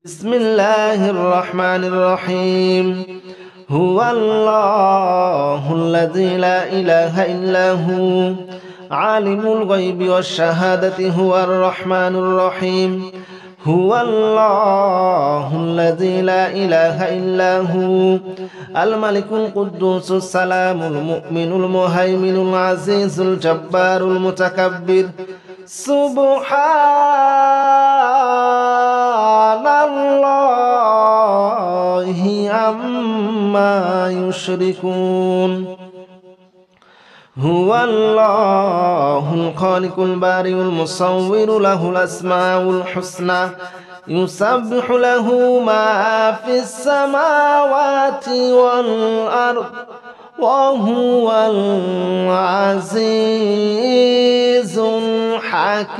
بسم الله الرحمن الرحيم. هو الله الذي لا إله إلا هو عالم الغيب والشهادة هو الرحمن الرحيم. هو الله الذي لا إله إلا هو الملك القدوس السلام المؤمن المهيمن العزيز الجبار المتكبر. سبحان الله عما يشركون. هو الله الخالق البارئ المصور له الأسماء الحسنى يسبح له ما في السماوات والأرض وهو العزيز الحكيم.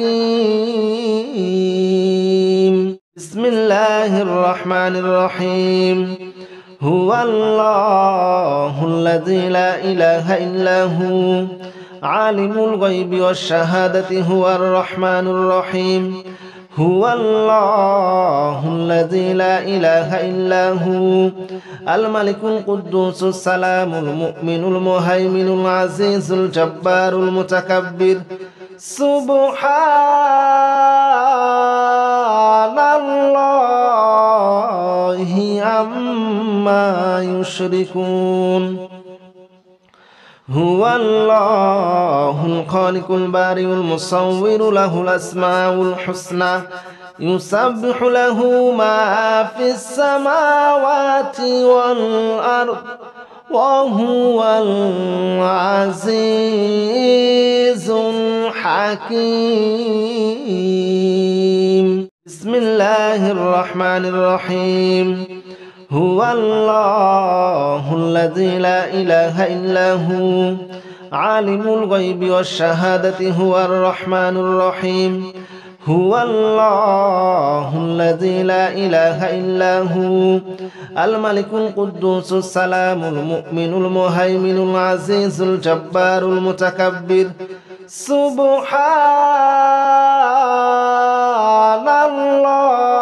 بسم الله الرحمن الرحيم. هو الله الذي لا إله إلا هو عالم الغيب والشهادة هو الرحمن الرحيم. هو الله الذي لا إله إلا هو الملك القدوس السلام المؤمن المهيمن العزيز الجبار المتكبر. سبحان الله عما يشركون. هو الله الخالق البارئ المصور له الأسماء الحسنى يسبح له ما في السماوات والأرض وهو العزيز الحكيم. بسم الله الرحمن الرحيم. هو الله الذي لا إله إلا هو عالم الغيب والشهادة هو الرحمن الرحيم. هو الله الذي لا إله إلا هو الملك القدوس السلام المؤمن المهيمن العزيز الجبار المتكبر. سبحان الله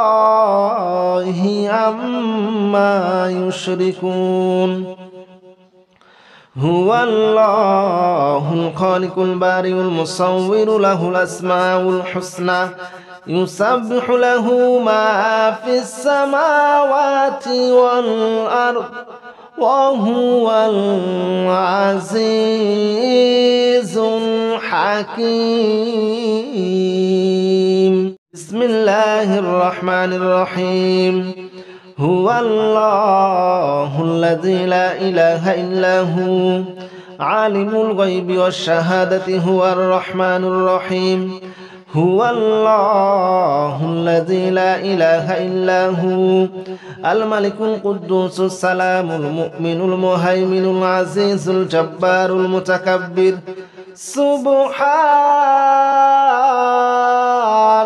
عما يشركون. هو الله الخالق البارئ المصور له الأسماء الحسنى يسبح له ما في السماوات والأرض وهو العزيز الحكيم. بسم الله الرحمن الرحيم. هو الله الذي لا إله إلا هو عالم الغيب والشهادة هو الرحمن الرحيم. هو الله الذي لا إله إلا هو الملك القدوس السلام المؤمن المهيمن العزيز الجبار المتكبر. سبحان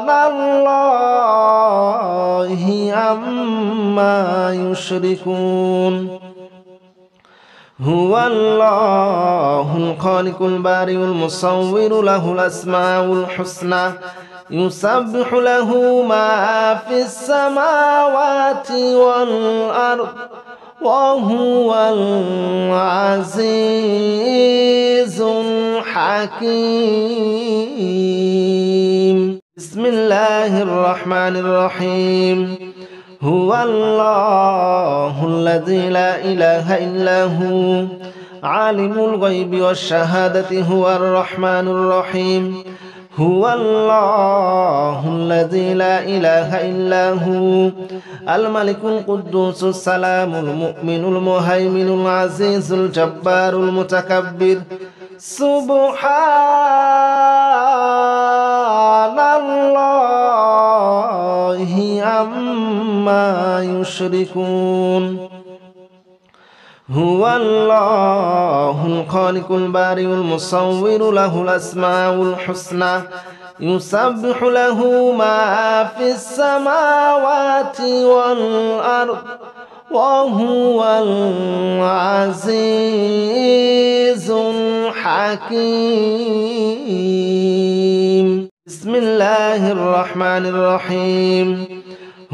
الله عما يشركون. هو الله الخالق البارئ المصور له الأسماء الحسنى يسبح له ما في السماوات والأرض وهو العزيز الحكيم. بسم الله الرحمن الرحيم. هو الله الذي لا إله إلا هو عالم الغيب والشهادة هو الرحمن الرحيم. هو الله الذي لا إله إلا هو الملك القدوس السلام المؤمن المهيمن العزيز الجبار المتكبر. سبحان الله عما يشركون. هو الله الخالق البارئ المصور له الأسماء الحسنى يسبح له ما في السماوات والأرض وهو العزيز الحكيم. بسم الله الرحمن الرحيم.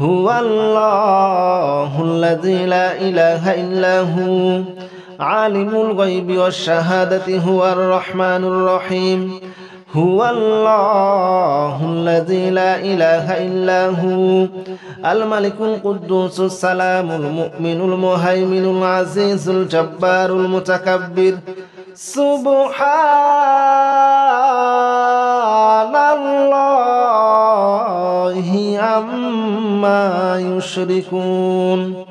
هو الله الذي لا إله إلا هو عالم الغيب والشهادة هو الرحمن الرحيم هو الله الذي لا إله إلا هو الملك القدوس السلام المؤمن المهيمن العزيز الجبار المتكبر سبحان الله عما يشركون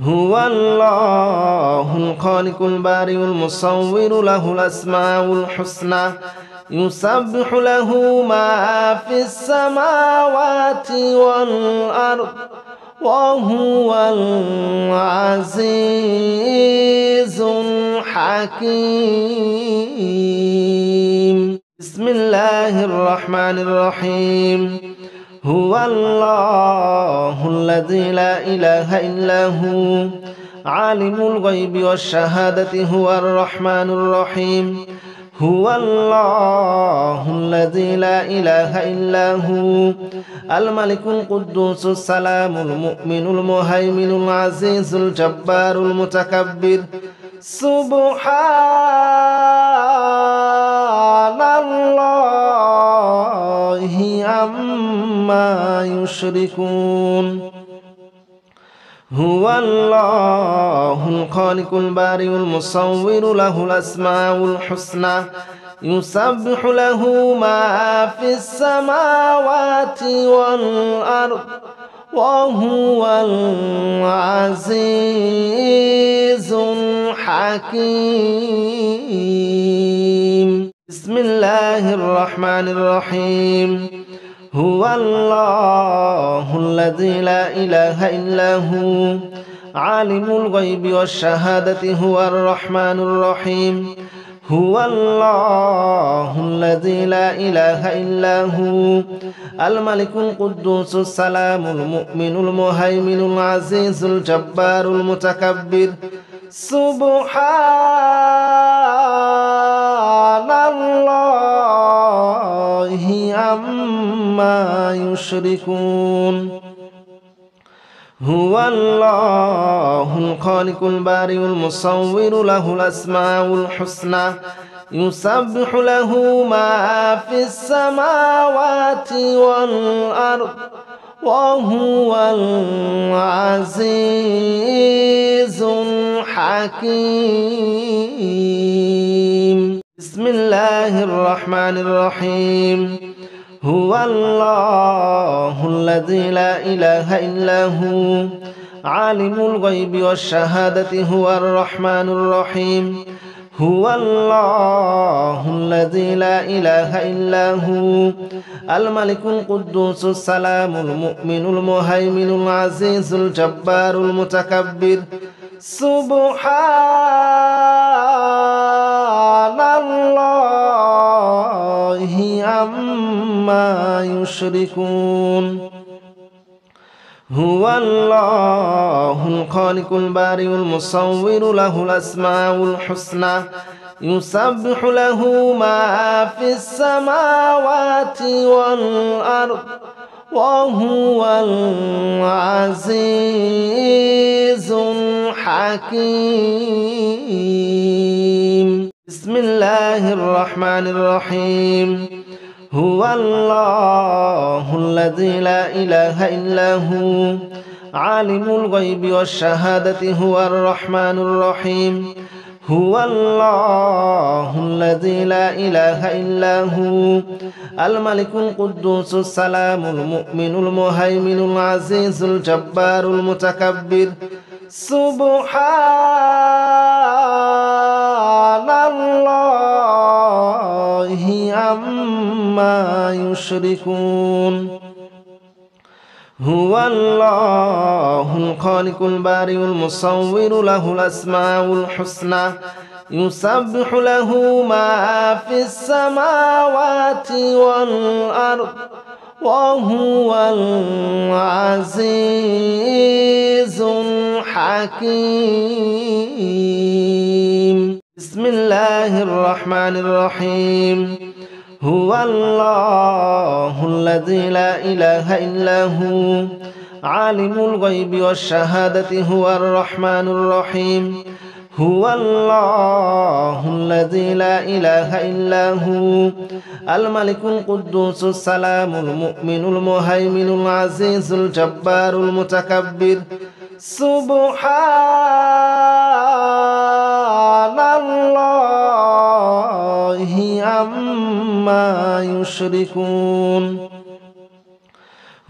هو الله الخالق البارئ المصور له الأسماء الحسنى يسبح له ما في السماوات والأرض وهو العزيز الحكيم بسم الله الرحمن الرحيم هو الله الذي لا إله إلا هو عالم الغيب والشهادة هو الرحمن الرحيم هو الله الذي لا إله إلا هو الملك القدوس السلام المؤمن المهيمن العزيز الجبار المتكبر سبحان الله عما يشركون هو الله الخالق البارئ المصور له الأسماء الحسنى يسبح له ما في السماوات والأرض وهو العزيز الحكيم بسم الله الرحمن الرحيم هو الله الذي لا إله إلا هو عالم الغيب والشهادة هو الرحمن الرحيم هو الله الذي لا إله إلا هو الملك القدوس السلام المؤمن المهيمن العزيز الجبار المتكبر سبحان الله عما يشركون هو الله الخالق البارئ المصور له الأسماء الحسنى يسبح له ما في السماوات والأرض وهو العزيز الحكيم بسم الله الرحمن الرحيم هو الله الذي لا إله إلا هو عالم الغيب والشهادة هو الرحمن الرحيم هو الله الذي لا إله إلا هو الملك القدوس السلام المؤمن المهيمن العزيز الجبار المتكبر سبحان الله عما يشركون هو الله الخالق البارئ المصور له الأسماء الحسنى يسبح له ما في السماوات والأرض وهو العزيز الحكيم بسم الله الرحمن الرحيم هو الله الذي لا إله إلا هو عالم الغيب والشهادة هو الرحمن الرحيم هو الله الذي لا إله إلا هو الملك القدوس السلام المؤمن المهيمن العزيز الجبار المتكبر سبحان الله عما يشركون هو الله الخالق البارئ المصور له الأسماء الحسنى يسبح له ما في السماوات والأرض وهو العزيز الحكيم بسم الله الرحمن الرحيم هو الله الذي لا إله إلا هو عالم الغيب والشهادة هو الرحمن الرحيم هو الله الذي لا إله إلا هو الملك القدوس السلام المؤمن المهيمن العزيز الجبار المتكبر سبحان الله عما يشركون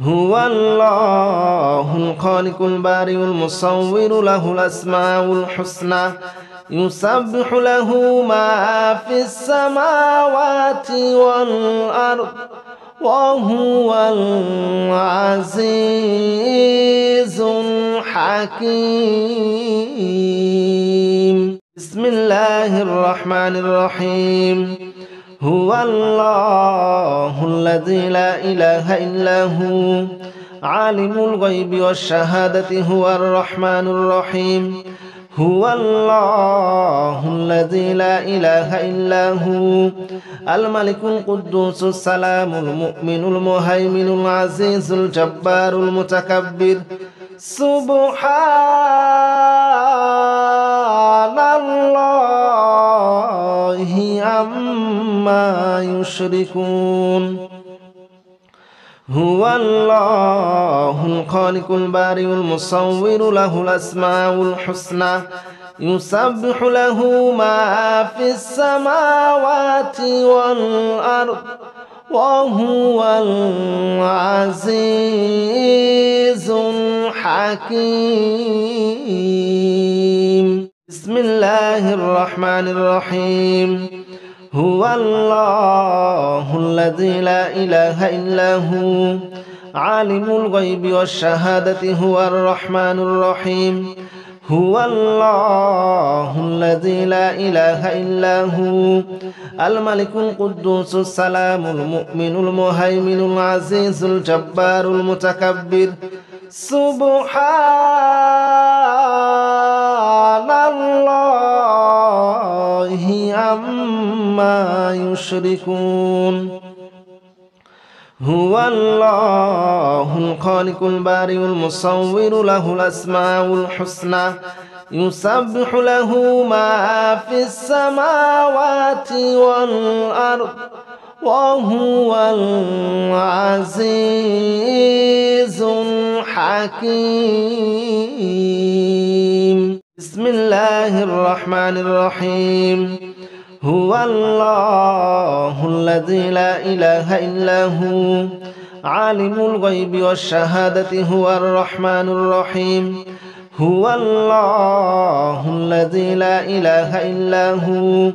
هو الله الخالق البارئ المصور له الأسماء الحسنى يسبح له ما في السماوات والأرض وهو العزيز الحكيم بسم الله الرحمن الرحيم هو الله الذي لا إله إلا هو عالم الغيب والشهادة هو الرحمن الرحيم هو الله الذي لا إله إلا هو الملك القدوس السلام المؤمن المهيمن العزيز الجبار المتكبر سبحان الله عما يشركون هو الله الخالق البارئ المصور له الأسماء الحسنى يسبح له ما في السماوات والأرض وهو العزيز الحكيم بسم الله الرحمن الرحيم هو الله الذي لا إله إلا هو عالم الغيب والشهادة هو الرحمن الرحيم هو الله الذي لا إله إلا هو الملك القدوس السلام المؤمن المهيمن العزيز الجبار المتكبر سبحان الله عما يشركون هو الله الخالق البارئ المصور له الأسماء الحسنى يسبح له ما في السماوات والأرض وهو العزيز الحكيم بسم الله الرحمن الرحيم هو الله الذي لا إله إلا هو عالم الغيب والشهادة هو الرحمن الرحيم هو الله الذي لا إله إلا هو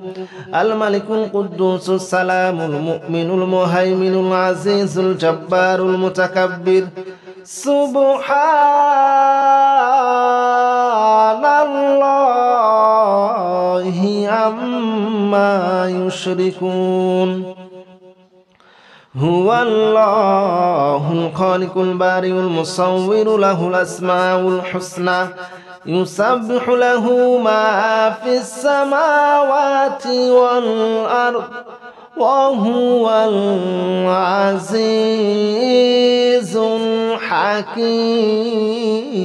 الملك القدوس السلام المؤمن المهيمن العزيز الجبار المتكبر سبحان الله عما يشركون هو الله الخالق البارئ المصور له الأسماء الحسنى يسبح له ما في السماوات والأرض وهو العزيز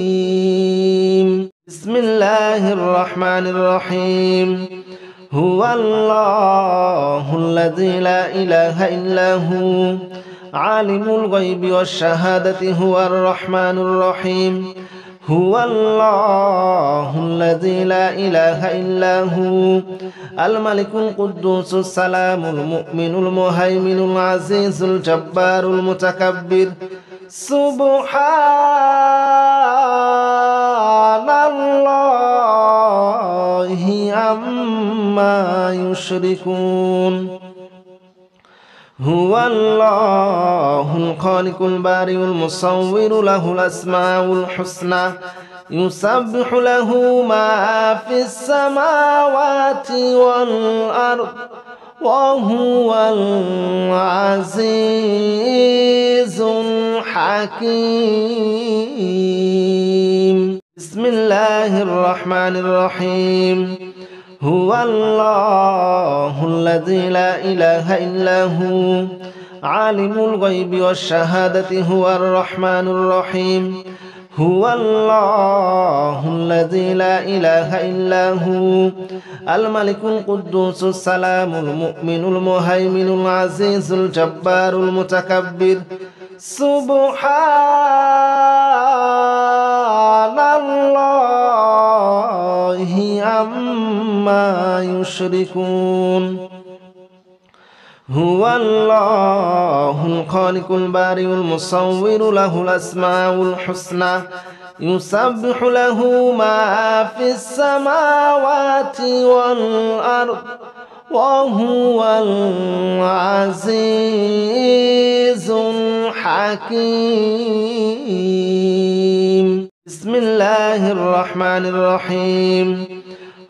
الحكيم بسم الله الرحمن الرحيم هو الله الذي لا إله إلا هو عالم الغيب والشهادة هو الرحمن الرحيم هو الله الذي لا إله إلا هو الملك القدوس السلام المؤمن المهيمن العزيز الجبار المتكبر سبحان الله عما يشركون هو الله الخالق البارئ المصور له الأسماء الحسنى يسبح له ما في السماوات والأرض وهو العزيز الحكيم بسم الله الرحمن الرحيم هو الله الذي لا إله إلا هو عالم الغيب والشهادة هو الرحمن الرحيم هو الله الذي لا إله إلا هو الملك القدوس السلام المؤمن المهيمن العزيز الجبار المتكبر سبحان الله عما يشركون هو الله الخالق البارئ المصور له الأسماء الحسنى يسبح له ما في السماوات والأرض وهو العزيز الحكيم بسم الله الرحمن الرحيم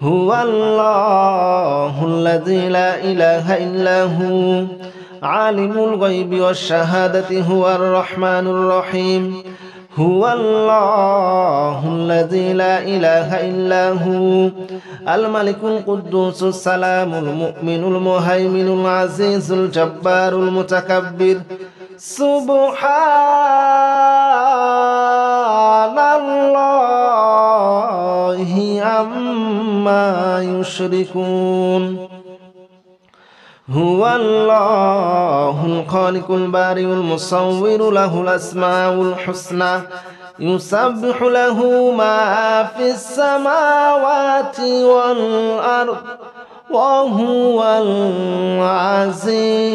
هو الله الذي لا إله إلا هو عالم الغيب والشهادة هو الرحمن الرحيم هو الله الذي لا إله إلا هو الملك القدوس السلام المؤمن المهيمن العزيز الجبار المتكبر سبحان الله عما يشركون هو الله الخالق البارئ المصور له الأسماء الحسنى يسبح له ما في السماوات والأرض وهو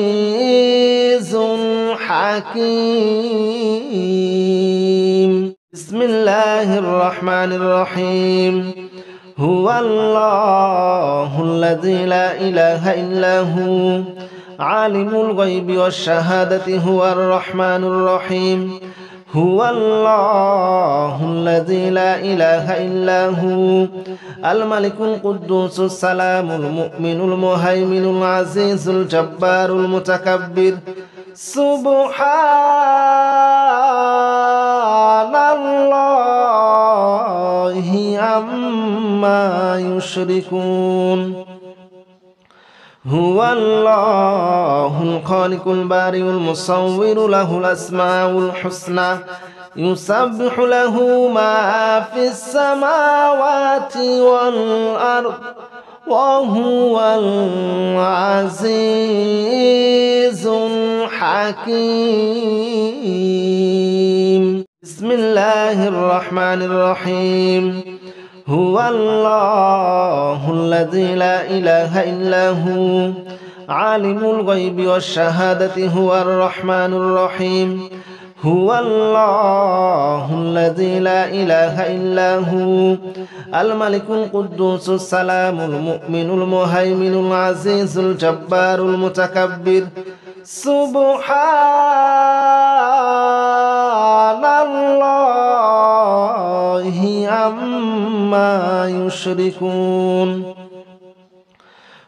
العزيز الحكيم بسم الله الرحمن الرحيم هو الله الذي لا إله إلا هو عالم الغيب والشهادة هو الرحمن الرحيم هو الله الذي لا إله إلا هو الملك القدوس السلام المؤمن المهيمن العزيز الجبار المتكبر سبحان الله عما يشركون هو الله الخالق البارئ المصور له الأسماء الحسنى يسبح له ما في السماوات والأرض وهو العزيز الحكيم بسم الله الرحمن الرحيم هو الله الذي لا إله إلا هو عالم الغيب والشهادة هو الرحمن الرحيم هو الله الذي لا إله إلا هو الملك القدوس السلام المؤمن المهيمن العزيز الجبار المتكبر سبحان الله عما يشركون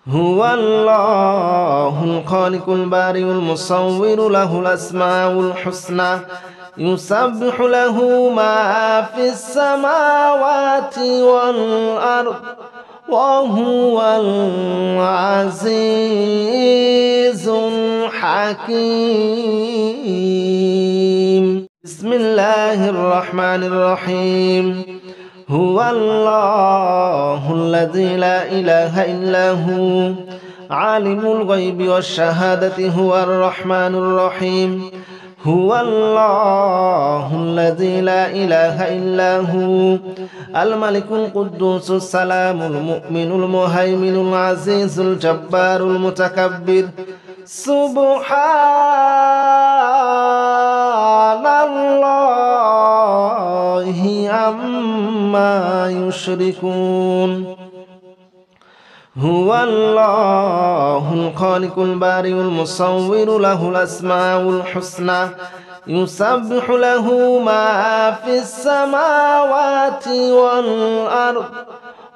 هو الله الخالق البارئ المصور له الأسماء الحسنى يسبح له ما في السماوات والأرض وهو العزيز الحكيم بسم الله الرحمن الرحيم هو الله الذي لا إله إلا هو عالم الغيب والشهادة هو الرحمن الرحيم هو الله الذي لا إله إلا هو الملك القدوس السلام المؤمن المهيمن العزيز الجبار المتكبر سبحان الله عما يشركون هو الله الخالق البارئ المصور له الأسماء الحسنى يسبح له ما في السماوات والأرض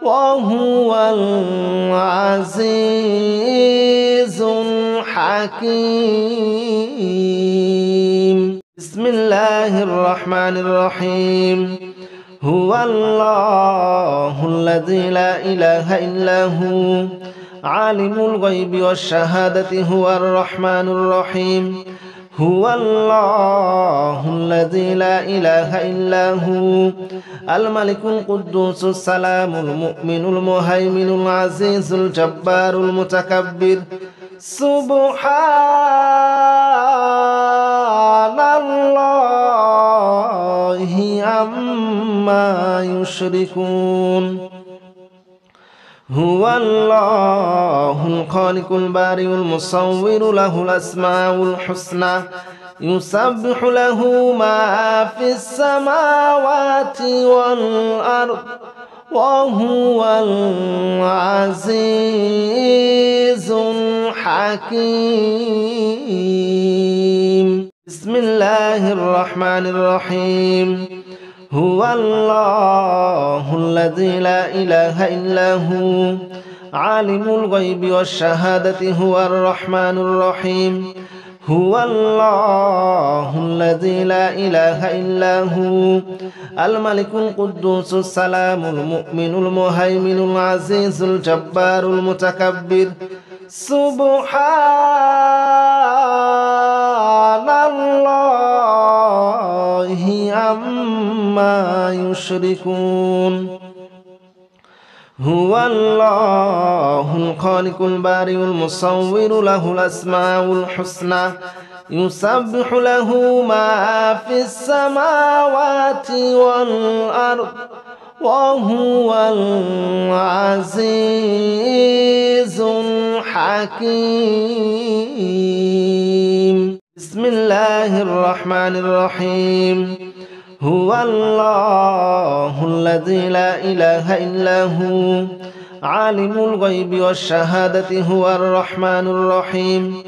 وهو العزيز الحكيم بسم الله الرحمن الرحيم هو الله الذي لا إله إلا هو عالم الغيب والشهادة هو الرحمن الرحيم هو الله الذي لا إله إلا هو الملك القدوس السلام المؤمن المهيمن العزيز الجبار المتكبر سبحان الله عما يشركون هو الله الخالق البارئ المصور له الأسماء الحسنى يسبح له ما في السماوات والأرض وهو العزيز الحكيم بسم الله الرحمن الرحيم هو الله الذي لا إله إلا هو عالم الغيب والشهادة هو الرحمن الرحيم هو الله الذي لا إله إلا هو الملك القدوس السلام المؤمن المهيمن العزيز الجبار المتكبر سبحان الله عما يشركون هو الله الخالق البارئ المصور له الأسماء الحسنى يسبح له ما في السماوات والأرض وهو العزيز الحكيم بسم الله الرحمن الرحيم هو الله الذي لا إله إلا هو عالم الغيب والشهادة هو الرحمن الرحيم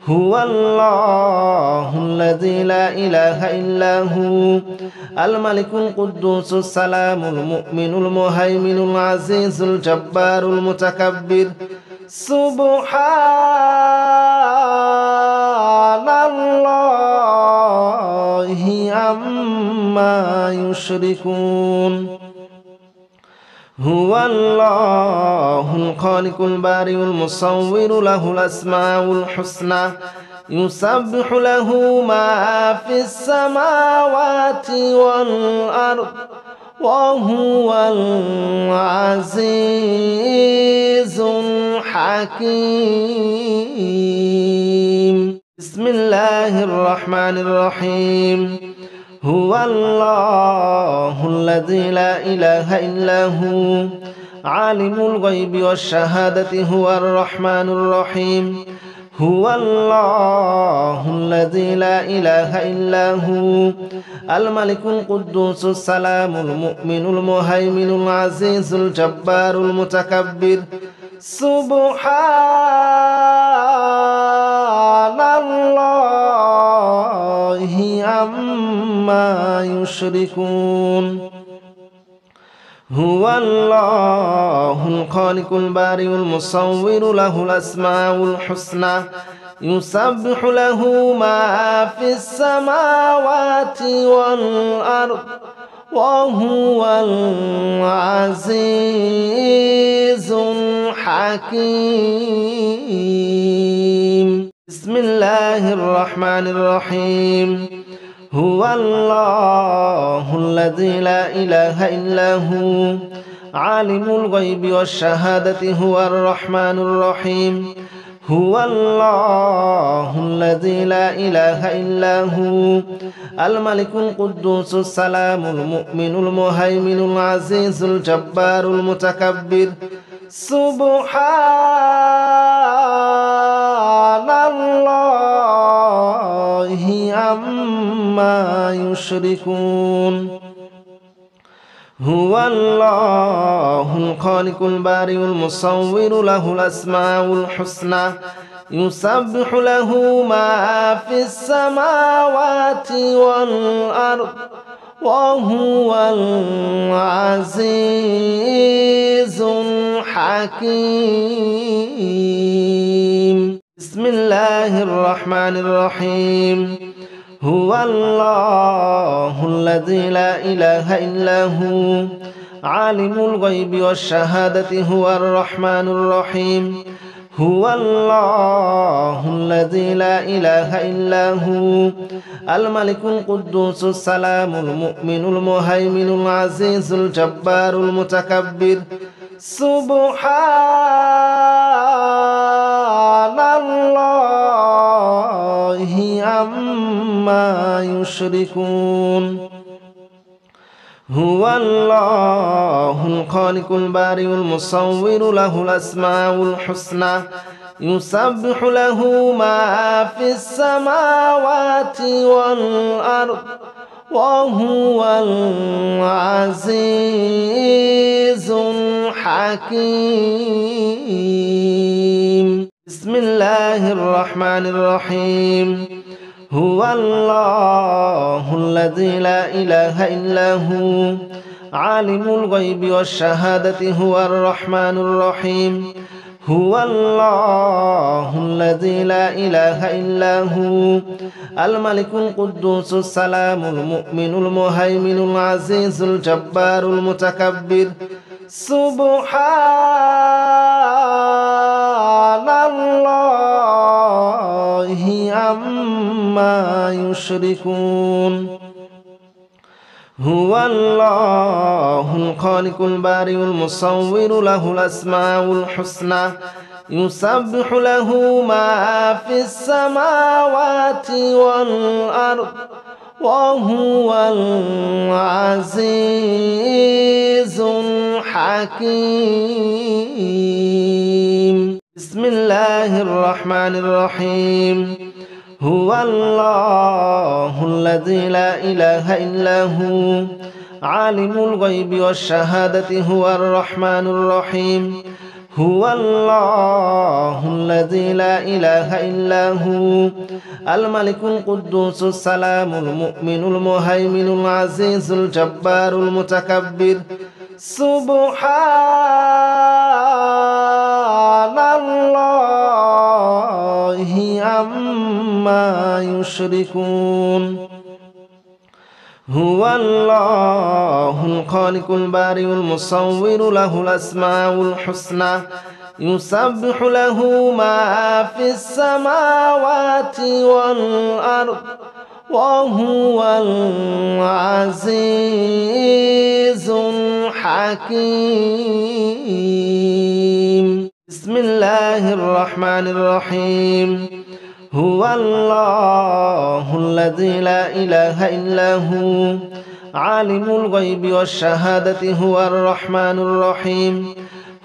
هو الله الذي لا إله إلا هو الملك القدوس السلام المؤمن المهيمن العزيز الجبار المتكبر سبحان الله عما يشركون هو الله الخالق البارئ المصور له الأسماء الحسنى يسبح له ما في السماوات والأرض وهو العزيز الحكيم بسم الله الرحمن الرحيم هو الله الذي لا إله إلا هو عالم الغيب والشهادة هو الرحمن الرحيم هو الله الذي لا إله إلا هو الملك القدوس السلام المؤمن المهيمن العزيز الجبار المتكبر سبحان الله عما يشركون هو الله الخالق البارئ المصور له الأسماء الحسنى يسبح له ما في السماوات والأرض وهو العزيز الحكيم بسم الله الرحمن الرحيم هو الله الذي لا إله إلا هو عالم الغيب والشهادة هو الرحمن الرحيم هو الله الذي لا إله إلا هو الملك القدوس السلام المؤمن المهيمن العزيز الجبار المتكبر سبحان الله عما يشركون هو الله الخالق البارئ المصور له الأسماء الحسنى يسبح له ما في السماوات والأرض وهو العزيز الحكيم بسم الله الرحمن الرحيم هو الله الذي لا إله إلا هو عالم الغيب والشهادة هو الرحمن الرحيم هو الله الذي لا إله إلا هو الملك القدوس السلام المؤمن المهيمن العزيز الجبار المتكبر سبحان الله عما يشركون هو الله الخالق البارئ المصور له الأسماء الحسنى يسبح له ما في السماوات والأرض وهو العزيز الحكيم بسم الله الرحمن الرحيم هو الله الذي لا إله إلا هو عالم الغيب والشهادة هو الرحمن الرحيم هو الله الذي لا إله إلا هو الملك القدوس السلام المؤمن المهيمن العزيز الجبار المتكبر سبحان الله عما يشركون هو الله الخالق البارئ المصور له الأسماء الحسنى يسبح له ما في السماوات والأرض وهو العزيز الحكيم بسم الله الرحمن الرحيم هو الله الذي لا إله إلا هو عالم الغيب والشهادة هو الرحمن الرحيم هو الله الذي لا إله إلا هو الملك القدوس السلام المؤمن المهيمن العزيز الجبار المتكبر سبحان الله عما يشركون هو الله الخالق البارئ المصور له الأسماء الحسنى يسبح له ما في السماوات والأرض وهو العزيز الحكيم بسم الله الرحمن الرحيم هو الله الذي لا إله إلا هو عالم الغيب والشهادة هو الرحمن الرحيم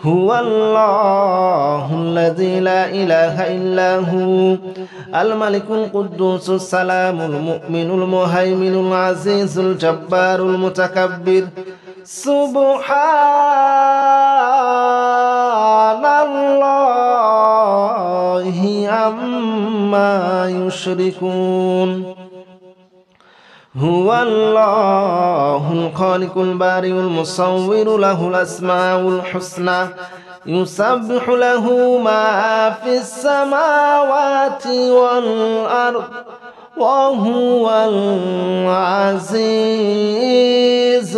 هو الله الذي لا إله إلا هو الملك القدوس السلام المؤمن المهيمن العزيز الجبار المتكبر سبحان الله عما يشركون هو الله الخالق البارئ المصور له الأسماء الحسنى يسبح له ما في السماوات والأرض وهو العزيز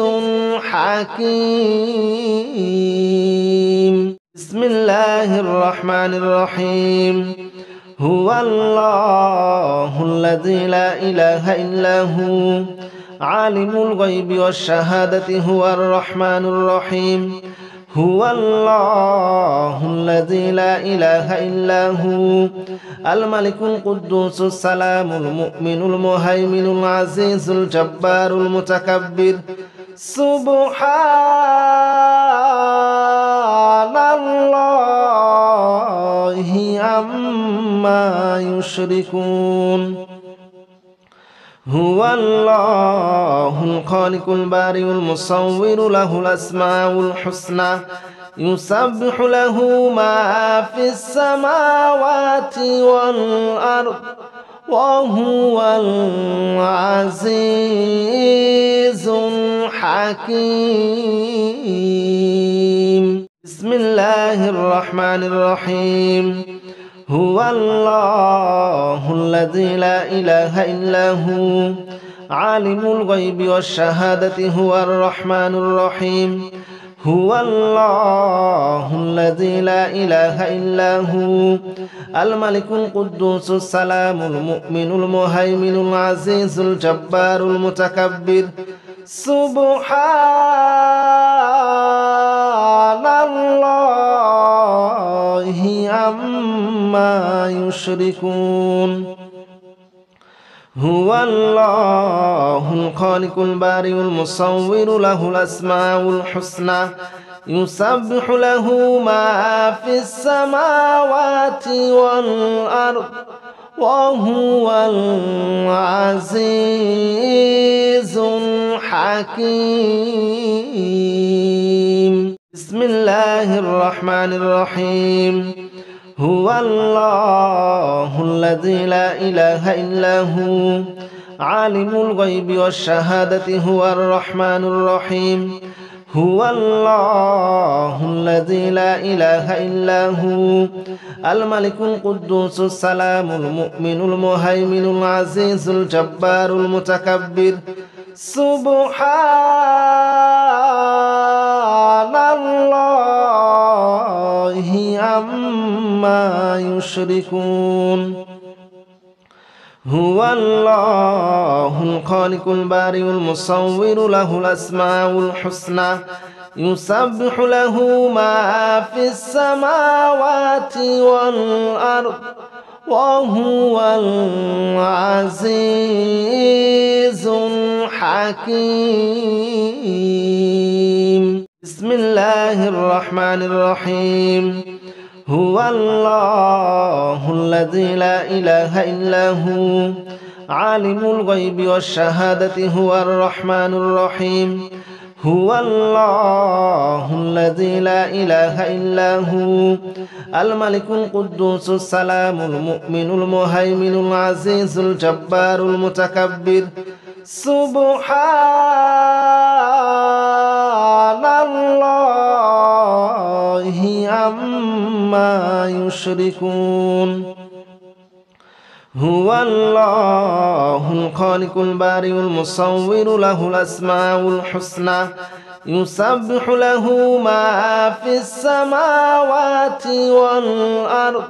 الحكيم بسم الله الرحمن الرحيم هو الله الذي لا إله إلا هو عالم الغيب والشهادة هو الرحمن الرحيم هو الله الذي لا إله إلا هو الملك القدوس السلام المؤمن المهيمن العزيز الجبار المتكبر سبحان الله عما يشركون هو الله الخالق البارئ المصور له الأسماء الحسنى يسبح له ما في السماوات والأرض وهو العزيز الحكيم بسم الله الرحمن الرحيم هو الله الذي لا إله إلا هو عالم الغيب والشهادة هو الرحمن الرحيم هو الله الذي لا إله إلا هو الملك القدوس السلام المؤمن المهيمن العزيز الجبار المتكبر سبحان الله عما يشركون هو الله الخالق البارئ المصور له الأسماء الحسنى يسبح له ما في السماوات والأرض وهو العزيز الحكيم بسم الله الرحمن الرحيم هو الله الذي لا إله إلا هو عالم الغيب والشهادة هو الرحمن الرحيم هو الله الذي لا إله إلا هو الملك القدوس السلام المؤمن المهيمن العزيز الجبار المتكبر سبحان الله عما يشركون هو الله الخالق البارئ المصور له الأسماء الحسنى يسبح له ما في السماوات والأرض وهو العزيز الحكيم بسم الله الرحمن الرحيم هو الله الذي لا إله إلا هو عالم الغيب والشهادة هو الرحمن الرحيم هو الله الذي لا إله إلا هو الملك القدوس السلام المؤمن المهيمن العزيز الجبار المتكبر سبحان الله عما يشركون هو الله الخالق البارئ المصور له الأسماء الحسنى يسبح له ما في السماوات والأرض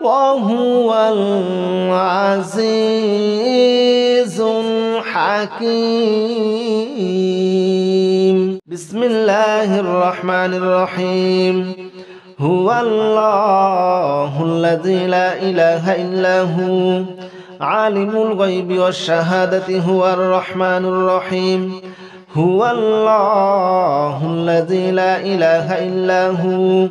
وهو العزيز الحكيم بسم الله الرحمن الرحيم هو الله الذي لا إله إلا هو عالم الغيب والشهادة هو الرحمن الرحيم هو الله الذي لا إله إلا هو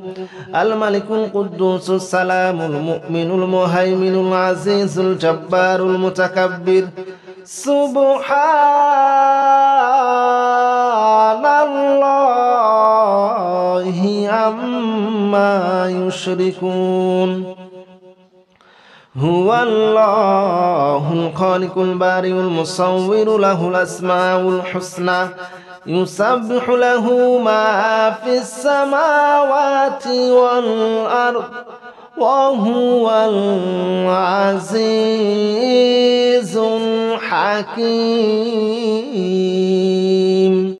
الملك القدوس السلام المؤمن المهيمن العزيز الجبار المتكبر سبحان الله عما يشركون هو الله الخالق البارئ المصور له الأسماء الحسنى يسبح له ما في السماوات والأرض وهو العزيز الحكيم